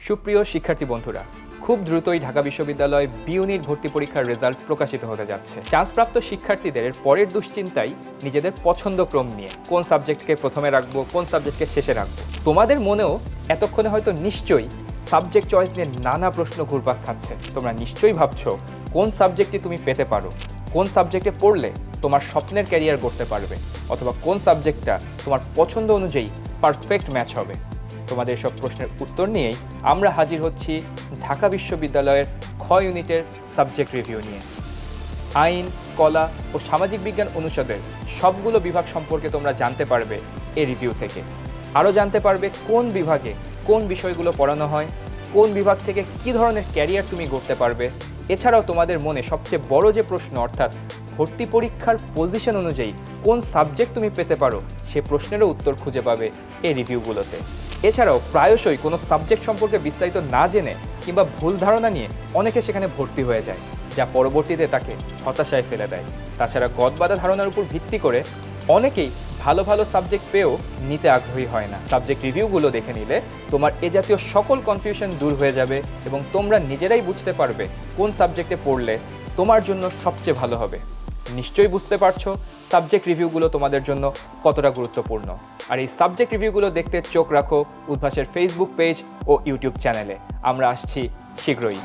সুপ্রিয় শিক্ষার্থী বন্ধুরা, খুব দ্রুতই ঢাকা বিশ্ববিদ্যালয় বি ইউনিট ভর্তি পরীক্ষার রেজাল্ট প্রকাশিত হতে যাচ্ছে। চান্সপ্রাপ্ত শিক্ষার্থীদের পরের দুশ্চিন্তাই নিজেদের পছন্দক্রম নিয়ে, কোন সাবজেক্টকে প্রথমে রাখবো, কোন সাবজেক্টকে শেষে রাখবো। তোমাদের মনেও এতক্ষণে হয়তো নিশ্চয়ই সাবজেক্ট চয়েস নিয়ে নানা প্রশ্ন ঘুরপাক খাচ্ছে। তোমরা নিশ্চয়ই ভাবছো কোন সাবজেক্টটি তুমি পেতে পারো, কোন সাবজেক্টে পড়লে তোমার স্বপ্নের ক্যারিয়ার গড়তে পারবে, অথবা কোন সাবজেক্টটা তোমার পছন্দ অনুযায়ী পারফেক্ট ম্যাচ হবে। তোমাদের সব প্রশ্নের উত্তর নিয়েই আমরা হাজির হচ্ছি ঢাকা বিশ্ববিদ্যালয়ের খ ইউনিটের সাবজেক্ট রিভিউ নিয়ে। আইন, কলা ও সামাজিক বিজ্ঞান অনুষদের সবগুলো বিভাগ সম্পর্কে তোমরা জানতে পারবে এই রিভিউ থেকে। আরও জানতে পারবে কোন বিভাগে কোন বিষয়গুলো পড়ানো হয়, কোন বিভাগ থেকে কী ধরনের ক্যারিয়ার তুমি গড়তে পারবে। এছাড়াও তোমাদের মনে সবচেয়ে বড় যে প্রশ্ন, অর্থাৎ ভর্তি পরীক্ষার পজিশন অনুযায়ী কোন সাবজেক্ট তুমি পেতে পারো, সে প্রশ্নেরও উত্তর খুঁজে পাবে এই রিভিউগুলোতে। এছাড়াও প্রায়শই কোনো সাবজেক্ট সম্পর্কে বিস্তারিত না জেনে কিংবা ভুল ধারণা নিয়ে অনেকে সেখানে ভর্তি হয়ে যায়, যা পরবর্তীতে তাকে হতাশায় ফেলে দেয়। তাছাড়া গদবাঁধা ধারণার উপর ভিত্তি করে অনেকেই ভালো ভালো সাবজেক্ট পেয়েও নিতে আগ্রহী হয় না। সাবজেক্ট রিভিউগুলো দেখে নিলে তোমার এ জাতীয় সকল কনফিউশন দূর হয়ে যাবে এবং তোমরা নিজেরাই বুঝতে পারবে কোন সাবজেক্টে পড়লে তোমার জন্য সবচেয়ে ভালো হবে। নিশ্চয়ই বুঝতে পারছো সাবজেক্ট রিভিউগুলো তোমাদের জন্য কতটা গুরুত্বপূর্ণ। আর এই সাবজেক্ট রিভিউগুলো দেখতে চোখ রাখো উদ্ভাসের ফেসবুক পেজ ও ইউটিউব চ্যানেলে। আমরা আসছি শীঘ্রই।